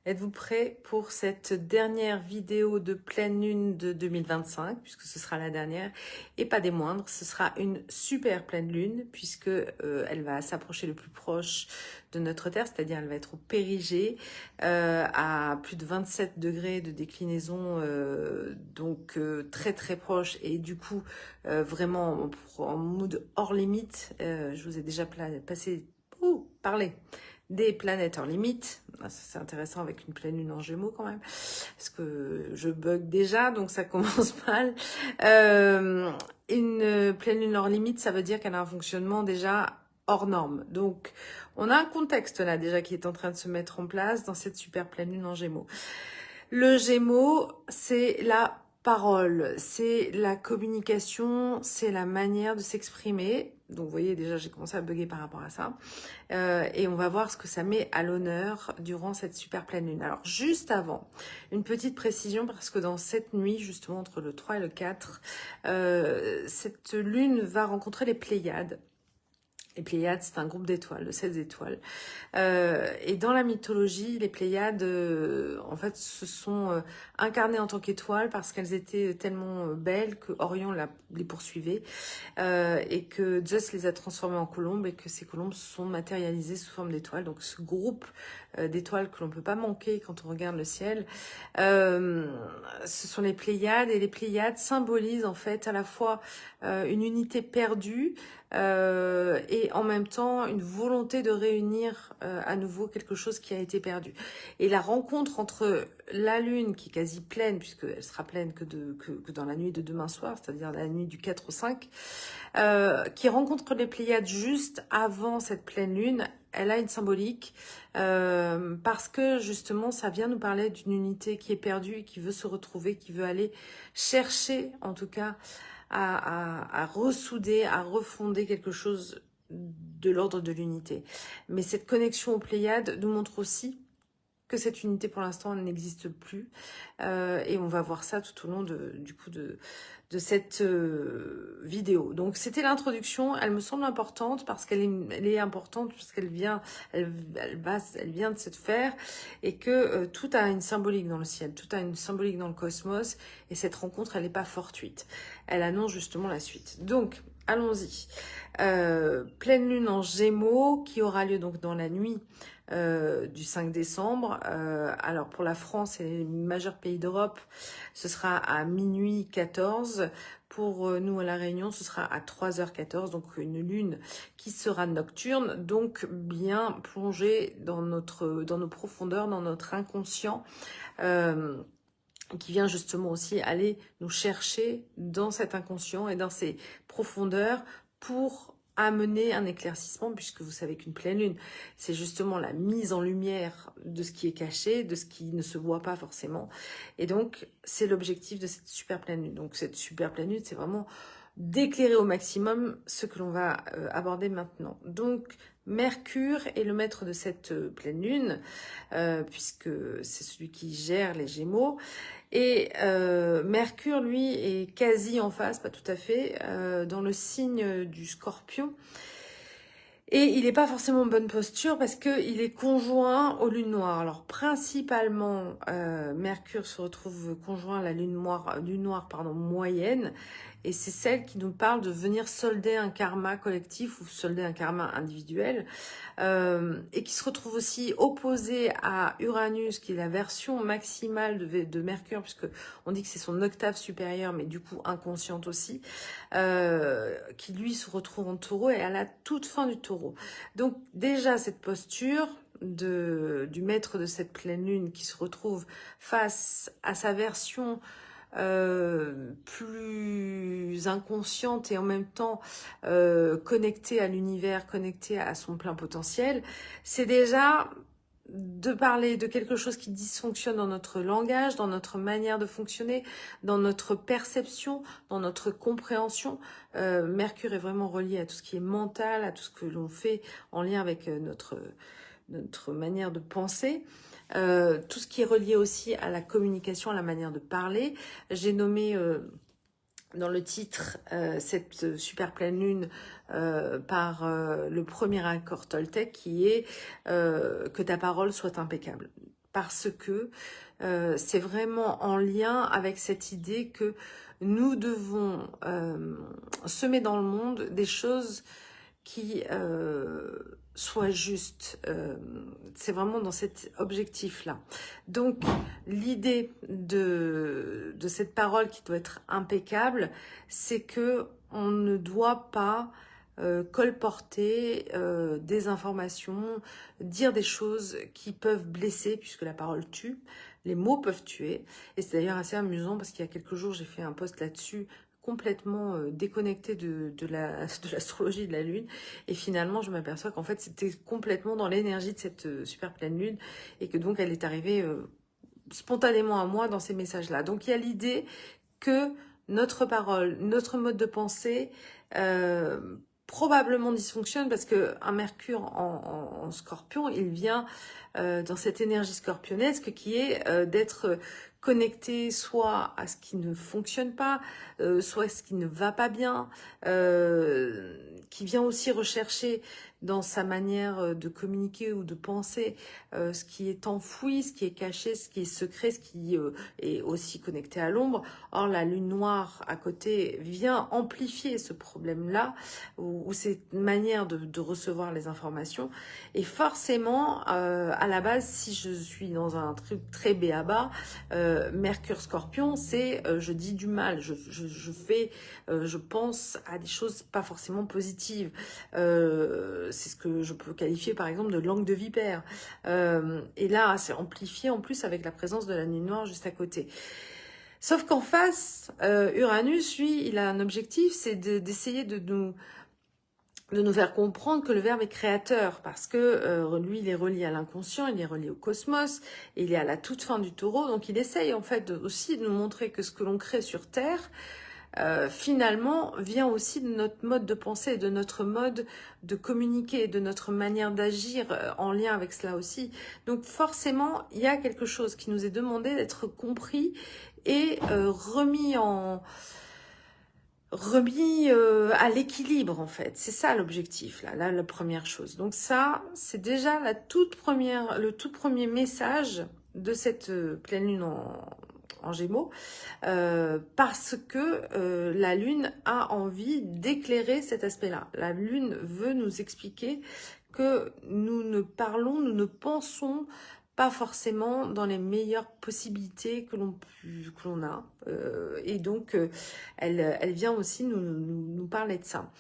Êtes-vous prêts pour cette dernière vidéo de pleine lune de 2025, puisque ce sera la dernière, et pas des moindres, ce sera une super pleine lune, puisque elle va s'approcher le plus proche de notre Terre, c'est-à-dire elle va être au périgée, à plus de 27 degrés de déclinaison, donc très très proche, et du coup vraiment en mood hors limite. Je vous ai déjà parlé des planètes hors limite. Ça, c'est intéressant avec une pleine lune en Gémeaux quand même, parce que je bug déjà, donc ça commence mal. Une pleine lune hors limite, ça veut dire qu'elle a un fonctionnement déjà hors norme. Donc, on a un contexte là déjà qui est en train de se mettre en place dans cette super pleine lune en Gémeaux. Le Gémeaux, c'est la parole, c'est la communication, c'est la manière de s'exprimer. Donc, vous voyez, déjà, j'ai commencé à bugger par rapport à ça. Et on va voir ce que ça met à l'honneur durant cette super pleine lune. Alors, juste avant, une petite précision, parce que dans cette nuit, justement, entre le 3 et le 4, cette lune va rencontrer les Pléiades. Les Pléiades, c'est un groupe d'étoiles, de 16 étoiles. Et dans la mythologie, les Pléiades, en fait, se sont incarnées en tant qu'étoiles parce qu'elles étaient tellement belles que Orion les poursuivait et que Zeus les a transformées en colombes et que ces colombes sont matérialisées sous forme d'étoiles. Donc ce groupe d'étoiles que l'on peut pas manquer quand on regarde le ciel, ce sont les Pléiades, et les Pléiades symbolisent en fait à la fois une unité perdue et en même temps une volonté de réunir à nouveau quelque chose qui a été perdu. Et la rencontre entre la lune, qui est quasi pleine, puisqu'elle sera pleine que dans la nuit de demain soir, c'est-à-dire la nuit du 4 au 5, qui rencontre les Pléiades juste avant cette pleine lune, elle a une symbolique parce que justement ça vient nous parler d'une unité qui est perdue, qui veut se retrouver, qui veut aller chercher en tout cas à ressouder, à refonder quelque chose de l'ordre de l'unité. Mais cette connexion aux Pléiades nous montre aussi que cette unité pour l'instant n'existe plus et on va voir ça tout au long de cette vidéo. Donc c'était l'introduction, elle me semble importante parce elle est importante parce qu'elle vient de se faire et que tout a une symbolique dans le ciel, tout a une symbolique dans le cosmos, et cette rencontre elle n'est pas fortuite, elle annonce justement la suite. Donc allons-y. Pleine lune en Gémeaux qui aura lieu donc dans la nuit du 5 décembre. Alors pour la France et les majeurs pays d'Europe, ce sera à minuit 14. Pour nous à La Réunion, ce sera à 3h14, donc une lune qui sera nocturne, donc bien plongée dans nos profondeurs, dans notre inconscient, qui vient justement aussi aller nous chercher dans cet inconscient et dans ces profondeurs pour amener un éclaircissement, puisque vous savez qu'une pleine lune, c'est justement la mise en lumière de ce qui est caché, de ce qui ne se voit pas forcément. Et donc, c'est l'objectif de cette super pleine lune. Donc, cette super pleine lune, c'est vraiment d'éclairer au maximum ce que l'on va aborder maintenant. Donc, Mercure est le maître de cette pleine lune, puisque c'est celui qui gère les Gémeaux. Et Mercure, lui, est quasi en face, pas tout à fait, dans le signe du Scorpion. Et il n'est pas forcément en bonne posture parce qu'il est conjoint aux lunes noires. Alors principalement, Mercure se retrouve conjoint à la lune noire moyenne. Et c'est celle qui nous parle de venir solder un karma collectif ou solder un karma individuel. Et qui se retrouve aussi opposée à Uranus, qui est la version maximale de Mercure, puisque on dit que c'est son octave supérieure, mais du coup inconsciente aussi, qui lui se retrouve en taureau et à la toute fin du taureau. Donc déjà cette posture du maître de cette pleine lune qui se retrouve face à sa version plus inconsciente et en même temps connectée à l'univers, connectée à son plein potentiel, c'est déjà de parler de quelque chose qui dysfonctionne dans notre langage, dans notre manière de fonctionner, dans notre perception, dans notre compréhension. Mercure est vraiment relié à tout ce qui est mental, à tout ce que l'on fait en lien avec notre manière de penser. Tout ce qui est relié aussi à la communication, à la manière de parler. J'ai nommé dans le titre cette super pleine lune par le premier accord Toltec qui est que ta parole soit impeccable. parce que c'est vraiment en lien avec cette idée que nous devons semer dans le monde des choses qui soient justes. C'est vraiment dans cet objectif-là. Donc, l'idée de cette parole qui doit être impeccable, c'est que on ne doit pas colporter des informations, dire des choses qui peuvent blesser, puisque la parole tue. Les mots peuvent tuer. Et c'est d'ailleurs assez amusant parce qu'il y a quelques jours, j'ai fait un post là-dessus complètement déconnecté de l'astrologie de la Lune. Et finalement, je m'aperçois qu'en fait, c'était complètement dans l'énergie de cette super pleine Lune et que donc elle est arrivée spontanément à moi dans ces messages-là. Donc il y a l'idée que notre parole, notre mode de pensée probablement dysfonctionne parce que un Mercure en Scorpion, il vient dans cette énergie scorpionesque qui est d'être connecté soit à ce qui ne fonctionne pas, soit à ce qui ne va pas bien, qui vient aussi rechercher dans sa manière de communiquer ou de penser ce qui est enfoui, ce qui est caché, ce qui est secret, ce qui est aussi connecté à l'ombre. Or, la lune noire à côté vient amplifier ce problème-là, ou cette manière de recevoir les informations. Et forcément, à la base, si je suis dans un truc très béaba, Mercure Scorpion, c'est je dis du mal, je fais, je pense à des choses pas forcément positives. C'est ce que je peux qualifier par exemple de langue de vipère. Et là, c'est amplifié en plus avec la présence de la lune noire juste à côté. Sauf qu'en face, Uranus, lui, il a un objectif, c'est d'essayer de nous faire comprendre que le verbe est créateur, parce que lui, il est relié à l'inconscient, il est relié au cosmos, et il est à la toute fin du taureau, donc il essaye en fait aussi de nous montrer que ce que l'on crée sur Terre, finalement, vient aussi de notre mode de pensée, de notre mode de communiquer, de notre manière d'agir en lien avec cela aussi. Donc forcément, il y a quelque chose qui nous est demandé d'être compris et remis à l'équilibre en fait. C'est ça l'objectif, là, la première chose. Donc ça, c'est déjà le tout premier message de cette pleine lune en Gémeaux, parce que la Lune a envie d'éclairer cet aspect-là. La Lune veut nous expliquer que nous ne pensons pas forcément dans les meilleures possibilités que l'on a. Et donc, elle vient aussi nous parler de ça.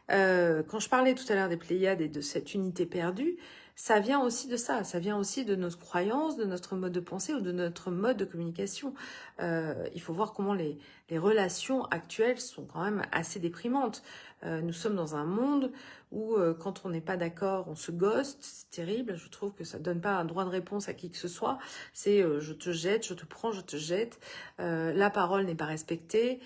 Quand je parlais tout à l'heure des Pléiades et de cette unité perdue, ça vient aussi de ça, ça vient aussi de nos croyances, de notre mode de pensée ou de notre mode de communication. Il faut voir comment les relations actuelles sont quand même assez déprimantes. Nous sommes dans un monde où quand on n'est pas d'accord, on se ghost, c'est terrible, je trouve que ça ne donne pas un droit de réponse à qui que ce soit. C'est je te jette, je te prends, je te jette, la parole n'est pas respectée.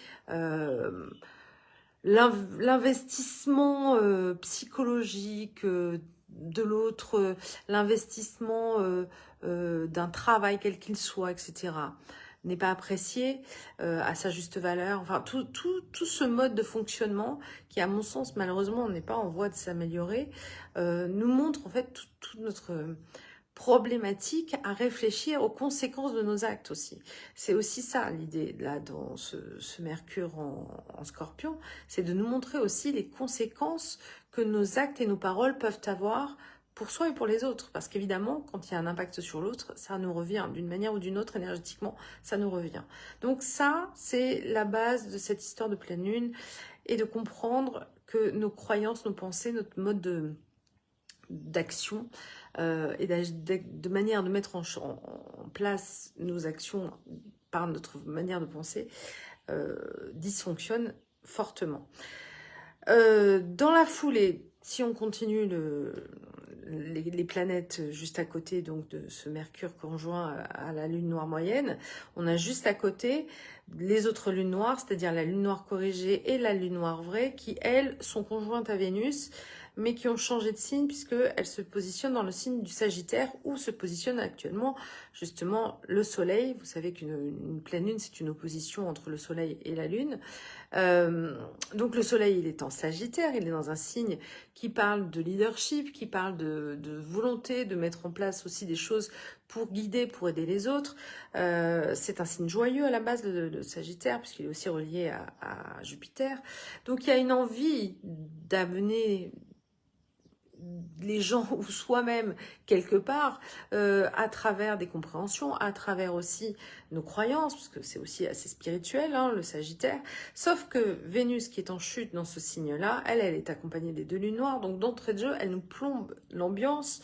L'investissement psychologique de l'autre, l'investissement d'un travail quel qu'il soit, etc., n'est pas apprécié à sa juste valeur. Enfin, tout ce mode de fonctionnement qui, à mon sens, malheureusement, n'est pas en voie de s'améliorer, nous montre en fait toute notre problématique à réfléchir aux conséquences de nos actes aussi. C'est aussi ça l'idée là dans ce Mercure en Scorpion, c'est de nous montrer aussi les conséquences que nos actes et nos paroles peuvent avoir pour soi et pour les autres. Parce qu'évidemment, quand il y a un impact sur l'autre, ça nous revient d'une manière ou d'une autre, énergétiquement, ça nous revient. Donc ça, c'est la base de cette histoire de pleine lune, et de comprendre que nos croyances, nos pensées, notre mode d'action et de manière de mettre en place nos actions par notre manière de penser dysfonctionne fortement. Dans la foulée, si on continue les planètes juste à côté donc de ce Mercure conjoint à la lune noire moyenne, on a juste à côté les autres lunes noires, c'est-à-dire la lune noire corrigée et la lune noire vraie, qui elles sont conjointes à Vénus, mais qui ont changé de signe puisqu'elles se positionnent dans le signe du Sagittaire où se positionne actuellement justement le Soleil. Vous savez qu'une pleine lune, c'est une opposition entre le Soleil et la Lune. Donc le Soleil, il est en Sagittaire, il est dans un signe qui parle de leadership, qui parle de volonté, de mettre en place aussi des choses pour guider, pour aider les autres. C'est un signe joyeux à la base, le Sagittaire, puisqu'il est aussi relié à Jupiter. Donc il y a une envie d'amener les gens ou soi-même quelque part à travers des compréhensions, à travers aussi nos croyances, parce que c'est aussi assez spirituel, hein, le Sagittaire. Sauf que Vénus, qui est en chute dans ce signe-là, elle est accompagnée des deux lunes noires, donc d'entrée de jeu, elle nous plombe l'ambiance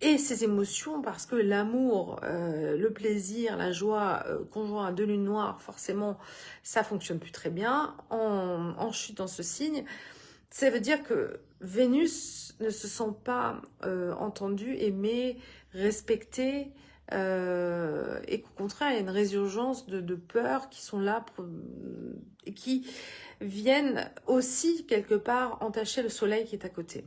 et ses émotions, parce que l'amour, le plaisir, la joie conjoint à deux lunes noires, forcément, ça fonctionne plus très bien. En chute dans ce signe, ça veut dire que Vénus ne se sent pas entendue, aimée, respectée, et qu'au contraire, il y a une résurgence de peurs qui sont là et qui viennent aussi quelque part entacher le soleil qui est à côté.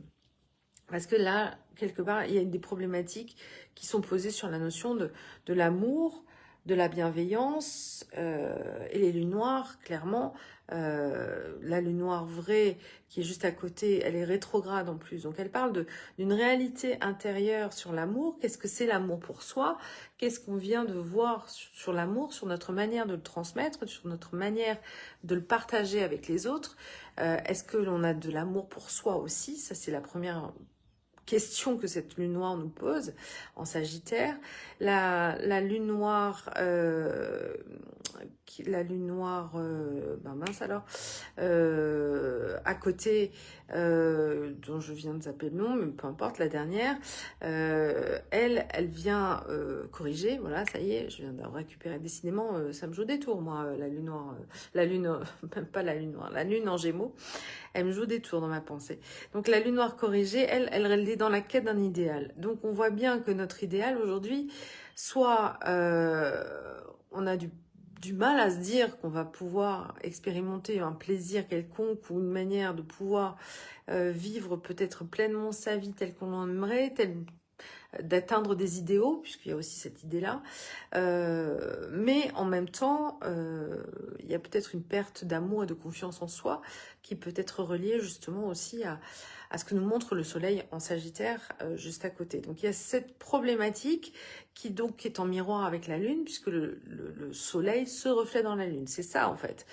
Parce que là, quelque part, il y a des problématiques qui sont posées sur la notion de l'amour, de la bienveillance, et les lunes noires, clairement. La lune noire vraie, qui est juste à côté, elle est rétrograde en plus. Donc elle parle d'une réalité intérieure sur l'amour. Qu'est-ce que c'est l'amour pour soi? Qu'est-ce qu'on vient de voir sur l'amour, sur notre manière de le transmettre, sur notre manière de le partager avec les autres? Est-ce que l'on a de l'amour pour soi aussi? Ça, c'est la première question que cette lune noire nous pose en Sagittaire. La lune noire, mince alors, à côté, dont je viens de zapper le nom, mais peu importe, la dernière, elle vient corriger, voilà, ça y est, je viens de récupérer, décidément, ça me joue des tours, moi, la lune noire, même pas la lune noire, la lune en Gémeaux, elle me joue des tours dans ma pensée. Donc la lune noire corrigée, elle est dans la quête d'un idéal. Donc on voit bien que notre idéal aujourd'hui, soit on a du mal à se dire qu'on va pouvoir expérimenter un plaisir quelconque ou une manière de pouvoir vivre peut-être pleinement sa vie telle qu'on l'aimerait, d'atteindre des idéaux, puisqu'il y a aussi cette idée-là. Mais en même temps, il y a peut-être une perte d'amour et de confiance en soi qui peut être reliée justement aussi à ce que nous montre le soleil en Sagittaire juste à côté. Donc il y a cette problématique qui donc est en miroir avec la lune, puisque le soleil se reflète dans la lune. C'est ça en fait.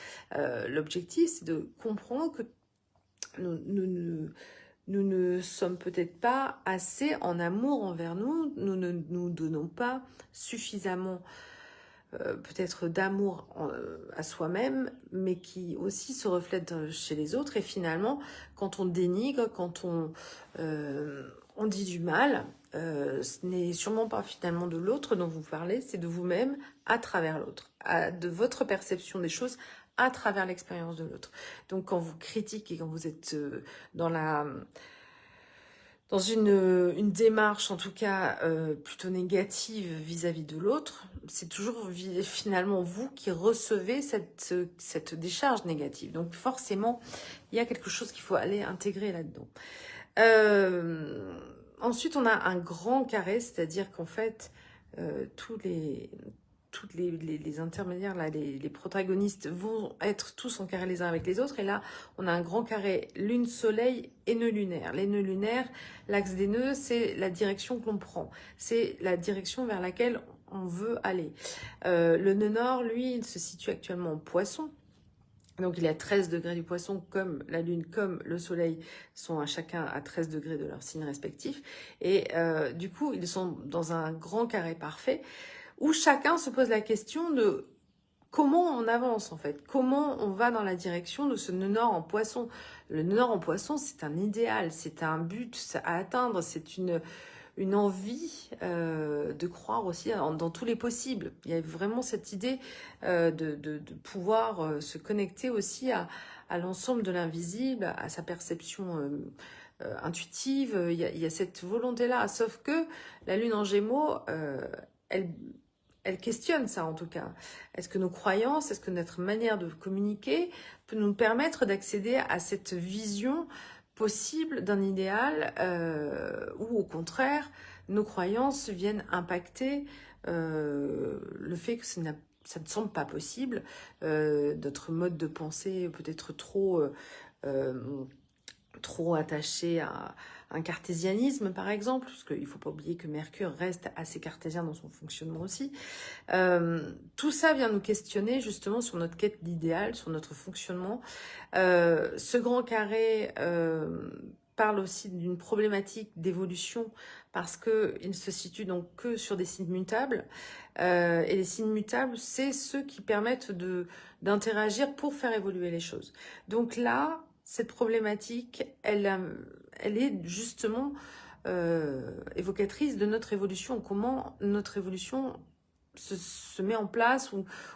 L'objectif, c'est de comprendre que nous ne sommes peut-être pas assez en amour envers nous, nous ne nous donnons pas suffisamment peut-être d'amour à soi-même, mais qui aussi se reflète chez les autres. Et finalement, quand on dénigre, quand on dit du mal, ce n'est sûrement pas finalement de l'autre dont vous parlez, c'est de vous-même à travers l'autre, de votre perception des choses à travers l'expérience de l'autre. Donc quand vous critiquez, quand vous êtes dans une démarche en tout cas plutôt négative vis-à-vis de l'autre, c'est toujours finalement vous qui recevez cette décharge négative. Donc forcément, il y a quelque chose qu'il faut aller intégrer là-dedans. Ensuite, on a un grand carré, c'est-à-dire qu'en fait, tous les intermédiaires, là, les protagonistes vont être tous en carré les uns avec les autres. Et là, on a un grand carré lune-soleil et nœud lunaire. Les nœuds lunaires, l'axe des nœuds, c'est la direction que l'on prend. C'est la direction vers laquelle on veut aller. Le nœud nord, lui, il se situe actuellement en poisson. Donc il est à 13 degrés du poisson, comme la lune, comme le soleil sont à chacun à 13 degrés de leur signe respectif. Et du coup, ils sont dans un grand carré parfait, où chacun se pose la question de comment on avance en fait, comment on va dans la direction de ce nœud nord en poisson. Le nœud nord en poisson, c'est un idéal, c'est un but à atteindre, c'est une envie de croire aussi dans tous les possibles. Il y a vraiment cette idée de pouvoir se connecter aussi à l'ensemble de l'invisible, à sa perception intuitive. Il y a cette volonté-là, sauf que la lune en Gémeaux, elle questionne ça en tout cas. Est-ce que nos croyances, est-ce que notre manière de communiquer peut nous permettre d'accéder à cette vision possible, d'un idéal, ou au contraire, nos croyances viennent impacter le fait que ça ne semble pas possible, notre mode de pensée peut-être trop attaché à un cartésianisme, par exemple, parce qu'il ne faut pas oublier que Mercure reste assez cartésien dans son fonctionnement aussi. Tout ça vient nous questionner justement sur notre quête d'idéal, sur notre fonctionnement. Ce grand carré parle aussi d'une problématique d'évolution parce qu'il ne se situe donc que sur des signes mutables. Et les signes mutables, c'est ceux qui permettent d'interagir pour faire évoluer les choses. Donc là, cette problématique, elle est justement évocatrice de notre évolution, comment notre évolution se met en place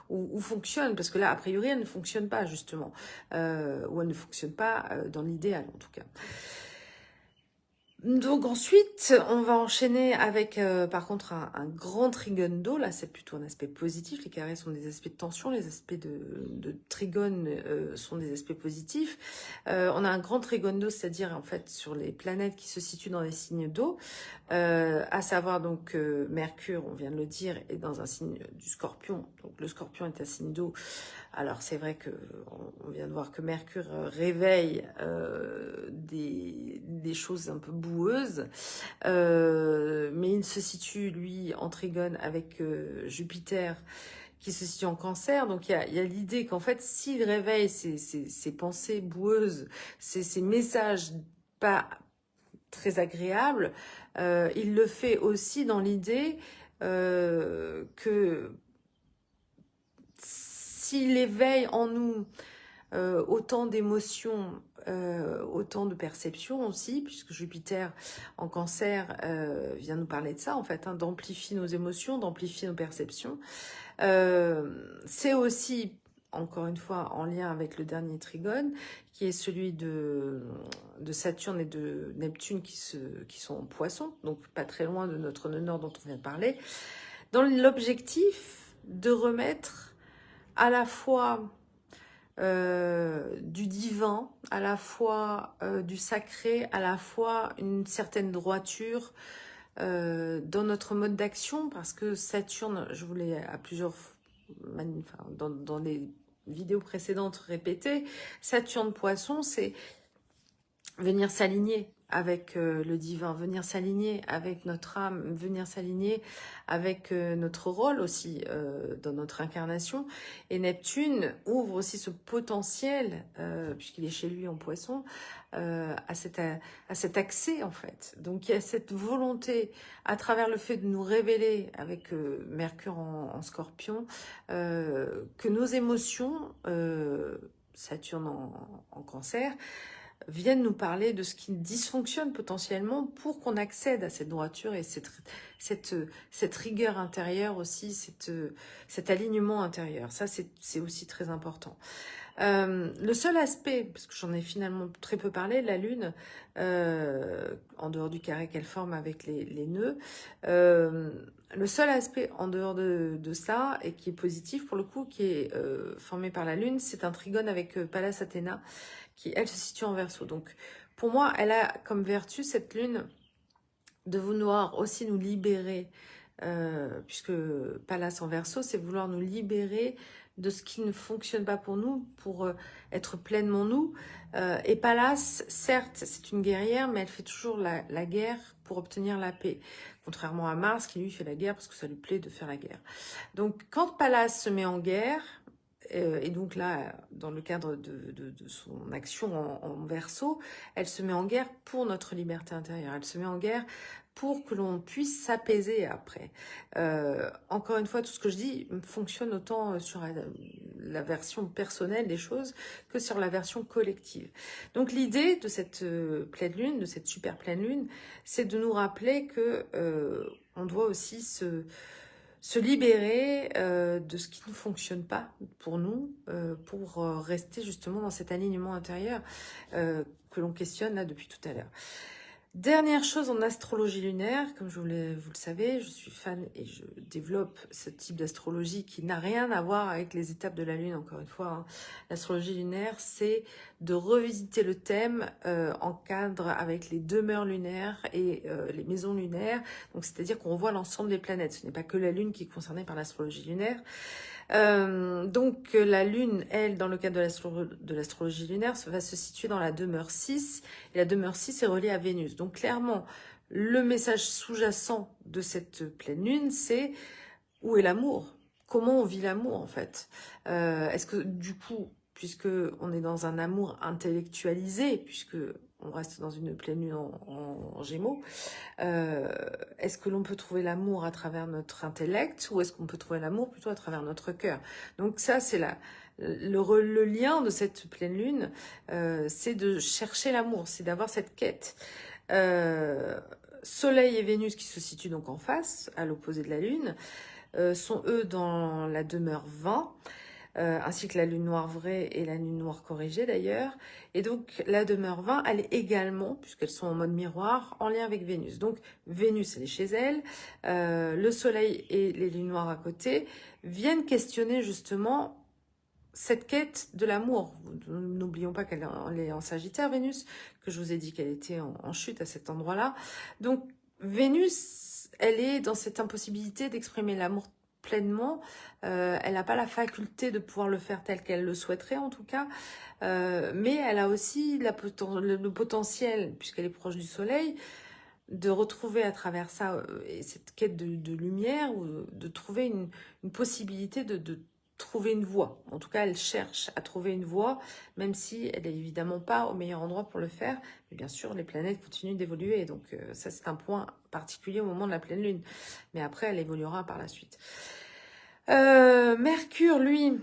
ou fonctionne, parce que là, a priori, elle ne fonctionne pas, justement, ou elle ne fonctionne pas dans l'idéal, en tout cas. Donc ensuite, on va enchaîner avec, par contre, un grand trigone d'eau. Là, c'est plutôt un aspect positif. Les carrés sont des aspects de tension. Les aspects de trigone sont des aspects positifs. On a un grand trigone d'eau, c'est-à-dire, en fait, sur les planètes qui se situent dans les signes d'eau. À savoir, donc, Mercure, on vient de le dire, est dans un signe du Scorpion. Donc, le Scorpion est un signe d'eau. Alors c'est vrai que on vient de voir que Mercure réveille des choses un peu boueuses, mais il se situe lui en trigone avec Jupiter qui se situe en Cancer. Donc il y a l'idée qu'en fait s'il réveille ces pensées boueuses, ces messages pas très agréables, il le fait aussi dans l'idée que s'il éveille en nous autant d'émotions, autant de perceptions aussi, puisque Jupiter en Cancer vient nous parler de ça, en fait, hein, d'amplifier nos émotions, d'amplifier nos perceptions. C'est aussi, encore une fois, en lien avec le dernier trigone, qui est celui de Saturne et de Neptune qui sont en Poisson, donc pas très loin de notre nœud nord dont on vient de parler, dans l'objectif de remettre à la fois du divin, à la fois du sacré, à la fois une certaine droiture dans notre mode d'action, parce que Saturne, je vous l'ai à plusieurs dans les vidéos précédentes répété, Saturne Poisson, c'est venir s'aligner avec le divin, venir s'aligner avec notre âme, venir s'aligner avec notre rôle aussi dans notre incarnation. Et Neptune ouvre aussi ce potentiel, puisqu'il est chez lui en Poisson, à cet accès en fait. Donc il y a cette volonté, à travers le fait de nous révéler avec Mercure en Scorpion, que nos émotions, Saturne en Cancer, viennent nous parler de ce qui dysfonctionne potentiellement pour qu'on accède à cette droiture et cette rigueur intérieure aussi, cet alignement intérieur. Ça, c'est aussi très important. Le seul aspect, parce que j'en ai finalement très peu parlé, la Lune, en dehors du carré qu'elle forme avec les nœuds, le seul aspect en dehors de ça, et qui est positif pour le coup, qui est formé par la Lune, c'est un trigone avec Pallas Athéna, qui, elle, se situe en Verseau. Donc, pour moi, elle a comme vertu, cette lune, de vouloir aussi nous libérer, puisque Pallas en Verseau, c'est vouloir nous libérer de ce qui ne fonctionne pas pour nous, pour être pleinement nous. Et Pallas, certes, c'est une guerrière, mais elle fait toujours la guerre pour obtenir la paix. Contrairement à Mars, qui lui fait la guerre parce que ça lui plaît de faire la guerre. Donc, quand Pallas se met en guerre, et donc là, dans le cadre de son action en Verseau, elle se met en guerre pour notre liberté intérieure. Elle se met en guerre pour que l'on puisse s'apaiser après. Encore une fois, tout ce que je dis fonctionne autant sur la version personnelle des choses que sur la version collective. Donc l'idée de cette pleine lune, de cette super pleine lune, c'est de nous rappeler que on doit aussi se libérer de ce qui ne fonctionne pas pour nous, pour rester justement dans cet alignement intérieur que l'on questionne là depuis tout à l'heure. Dernière chose en astrologie lunaire, comme vous le savez, je suis fan et je développe ce type d'astrologie qui n'a rien à voir avec les étapes de la Lune, encore une fois. Hein. L'astrologie lunaire, c'est de revisiter le thème en cadre avec les demeures lunaires et les maisons lunaires. Donc, c'est-à-dire qu'on voit l'ensemble des planètes. Ce n'est pas que la Lune qui est concernée par l'astrologie lunaire. Donc la Lune, elle, dans le cadre de l'astrologie lunaire, va se situer dans la demeure 6, et la demeure 6 est reliée à Vénus. Donc clairement, le message sous-jacent de cette pleine Lune, c'est où est l'amour? Comment on vit l'amour en fait? Est-ce que du coup, puisque on est dans un amour intellectualisé, puisque on reste dans une pleine Lune en Gémeaux, est-ce que l'on peut trouver l'amour à travers notre intellect ou est-ce qu'on peut trouver l'amour plutôt à travers notre cœur? Donc ça, c'est le lien de cette pleine lune, c'est de chercher l'amour, c'est d'avoir cette quête. Soleil et Vénus qui se situent donc en face, à l'opposé de la lune, sont eux dans la demeure 20. Ainsi que la lune noire vraie et la lune noire corrigée d'ailleurs. Et donc la demeure 20, elle est également, puisqu'elles sont en mode miroir, en lien avec Vénus. Donc Vénus, elle est chez elle, le soleil et les lunes noires à côté viennent questionner justement cette quête de l'amour. N'oublions pas qu'elle est en Sagittaire, Vénus, que je vous ai dit qu'elle était en chute à cet endroit-là. Donc Vénus, elle est dans cette impossibilité d'exprimer l'amour pleinement. Elle n'a pas la faculté de pouvoir le faire tel qu'elle le souhaiterait en tout cas, mais elle a aussi le potentiel, puisqu'elle est proche du soleil, de retrouver à travers ça et cette quête de lumière, ou de trouver une possibilité de trouver une voie. En tout cas, elle cherche à trouver une voie, même si elle n'est évidemment pas au meilleur endroit pour le faire. Mais bien sûr, les planètes continuent d'évoluer, donc ça c'est un point particulier au moment de la pleine lune. Mais après, elle évoluera par la suite. Mercure, lui,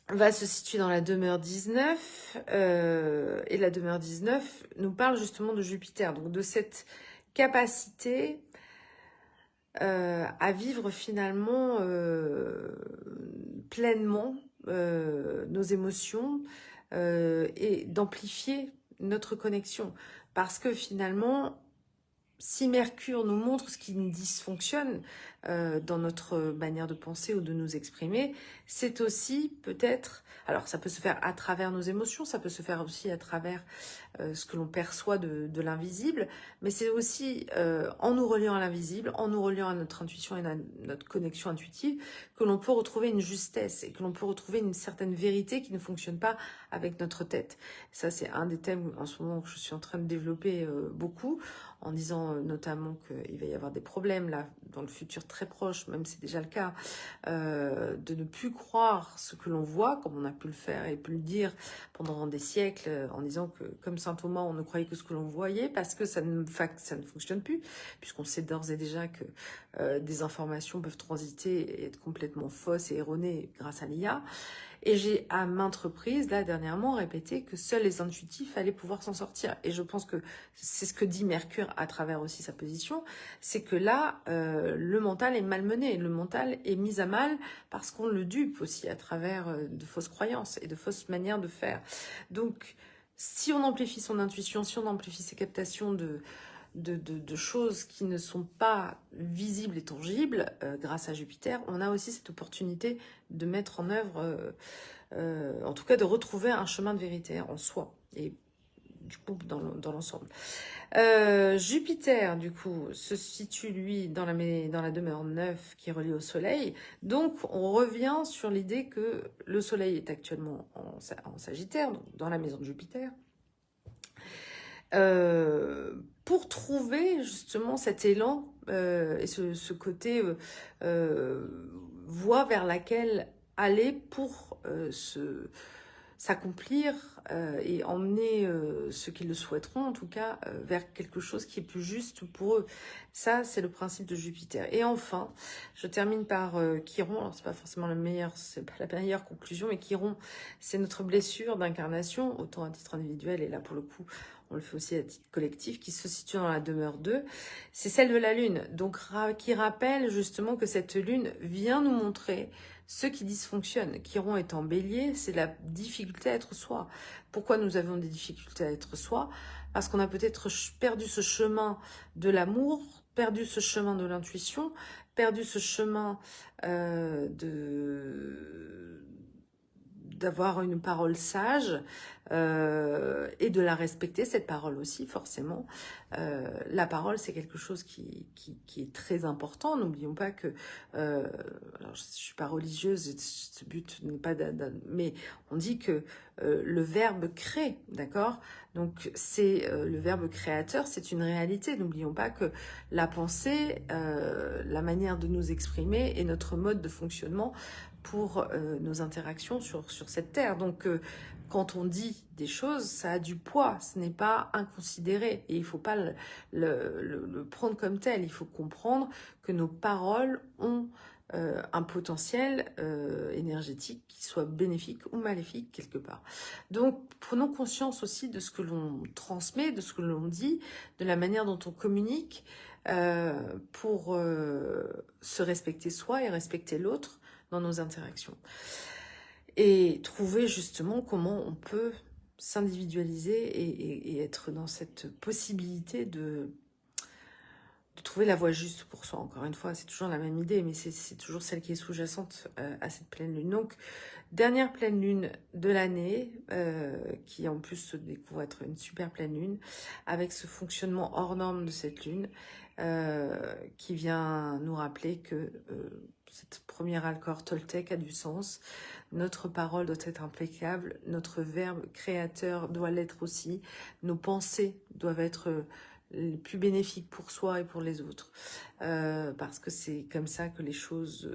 va se situer dans la demeure 19, et la demeure 19 nous parle justement de Jupiter, donc de cette capacité à vivre finalement pleinement nos émotions et d'amplifier notre connexion. Parce que finalement, si Mercure nous montre ce qui nous dysfonctionne dans notre manière de penser ou de nous exprimer, c'est aussi peut-être, alors ça peut se faire à travers nos émotions, ça peut se faire aussi à travers ce que l'on perçoit de l'invisible, mais c'est aussi en nous reliant à l'invisible, en nous reliant à notre intuition et à notre connexion intuitive, que l'on peut retrouver une justesse et que l'on peut retrouver une certaine vérité qui ne fonctionne pas avec notre tête. Ça, c'est un des thèmes en ce moment que je suis en train de développer beaucoup, en disant notamment qu'il va y avoir des problèmes là dans le futur très proche, même si c'est déjà le cas, de ne plus croire ce que l'on voit, comme on a pu le faire et pu le dire pendant des siècles, en disant que comme saint Thomas, on ne croyait que ce que l'on voyait, parce que ça ne fonctionne plus, puisqu'on sait d'ores et déjà que des informations peuvent transiter et être complètement fausses et erronées grâce à l'IA. Et j'ai à maintes reprises, là dernièrement, répété que seuls les intuitifs allaient pouvoir s'en sortir. Et je pense que c'est ce que dit Mercure à travers aussi sa position, c'est que là, le mental est malmené, le mental est mis à mal parce qu'on le dupe aussi à travers de fausses croyances et de fausses manières de faire. Donc, si on amplifie son intuition, si on amplifie ses captations de choses qui ne sont pas visibles et tangibles grâce à Jupiter, on a aussi cette opportunité de mettre en œuvre, en tout cas de retrouver un chemin de vérité en soi et du coup dans l'ensemble. Jupiter, du coup, se situe, lui, dans la demeure 9 qui est reliée au Soleil. Donc, on revient sur l'idée que le Soleil est actuellement en Sagittaire, donc dans la maison de Jupiter. Pour trouver justement cet élan et ce côté voie vers laquelle aller pour s'accomplir et emmener ceux qui le souhaiteront en tout cas vers quelque chose qui est plus juste pour eux. Ça, c'est le principe de Jupiter. Et enfin, je termine par Chiron. Alors c'est pas forcément c'est pas la meilleure conclusion, mais Chiron, c'est notre blessure d'incarnation, autant à titre individuel, et là pour le coup, on le fait aussi à titre collectif, qui se situe dans la demeure 2, c'est celle de la Lune. Donc, qui rappelle justement que cette Lune vient nous montrer ce qui dysfonctionne. Chiron est en bélier, c'est la difficulté à être soi. Pourquoi nous avons des difficultés à être soi? Parce qu'on a peut-être perdu ce chemin de l'amour, perdu ce chemin de l'intuition, perdu ce chemin d'avoir une parole sage et de la respecter, cette parole aussi, forcément. La parole, c'est quelque chose qui est très important. N'oublions pas que... alors, je ne suis pas religieuse, et ce but n'est pas... mais on dit que le verbe crée, d'accord? Donc, c'est le verbe créateur, c'est une réalité. N'oublions pas que la pensée, la manière de nous exprimer est notre mode de fonctionnement pour nos interactions sur cette terre. Donc, quand on dit des choses, ça a du poids, ce n'est pas inconsidéré. Et il ne faut pas le prendre comme tel. Il faut comprendre que nos paroles ont un potentiel énergétique qui soit bénéfique ou maléfique quelque part. Donc, prenons conscience aussi de ce que l'on transmet, de ce que l'on dit, de la manière dont on communique pour se respecter soi et respecter l'autre dans nos interactions. Et trouver justement comment on peut s'individualiser et être dans cette possibilité de trouver la voie juste pour soi. Encore une fois, c'est toujours la même idée, mais c'est toujours celle qui est sous-jacente à cette pleine lune. Donc, dernière pleine lune de l'année, qui en plus se découvre être une super pleine lune, avec ce fonctionnement hors norme de cette lune, qui vient nous rappeler que cette première accord toltèque a du sens. Notre parole doit être impeccable, notre verbe créateur doit l'être aussi, nos pensées doivent être les plus bénéfiques pour soi et pour les autres, parce que c'est comme ça que les choses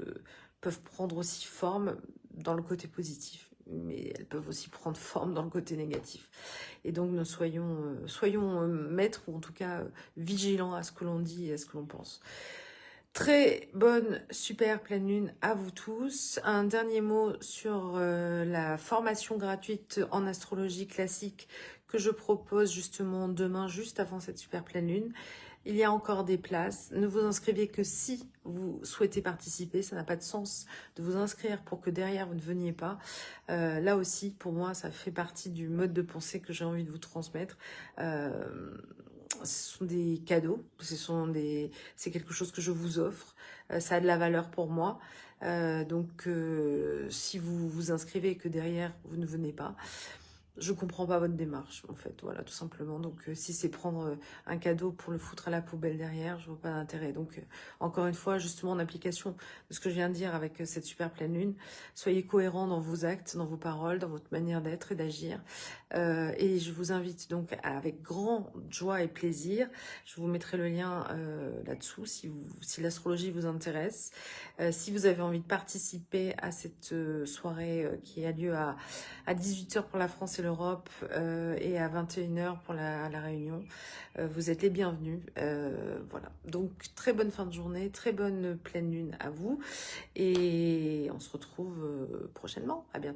peuvent prendre aussi forme dans le côté positif, mais elles peuvent aussi prendre forme dans le côté négatif. Et donc nous soyons maîtres, ou en tout cas vigilants à ce que l'on dit et à ce que l'on pense. Très bonne, super pleine lune à vous tous. Un dernier mot sur la formation gratuite en astrologie classique que je propose justement demain, juste avant cette super pleine lune. Il y a encore des places. Ne vous inscrivez que si vous souhaitez participer. Ça n'a pas de sens de vous inscrire pour que derrière vous ne veniez pas. Là aussi, pour moi, ça fait partie du mode de pensée que j'ai envie de vous transmettre. Ce sont des cadeaux, c'est quelque chose que je vous offre, ça a de la valeur pour moi, donc si vous vous inscrivez et que derrière vous ne venez pas, je comprends pas votre démarche, en fait, voilà, tout simplement. Donc, si c'est prendre un cadeau pour le foutre à la poubelle derrière, je vois pas d'intérêt. Donc, encore une fois, justement, en application de ce que je viens de dire avec cette super pleine lune, soyez cohérents dans vos actes, dans vos paroles, dans votre manière d'être et d'agir. Et je vous invite donc, avec grande joie et plaisir, je vous mettrai le lien là-dessous, si l'astrologie vous intéresse. Si vous avez envie de participer à cette soirée qui a lieu à 18h pour la France et l'Europe et à 21h pour la Réunion, vous êtes les bienvenus. Voilà, donc très bonne fin de journée, très bonne pleine lune à vous et on se retrouve prochainement. À bientôt.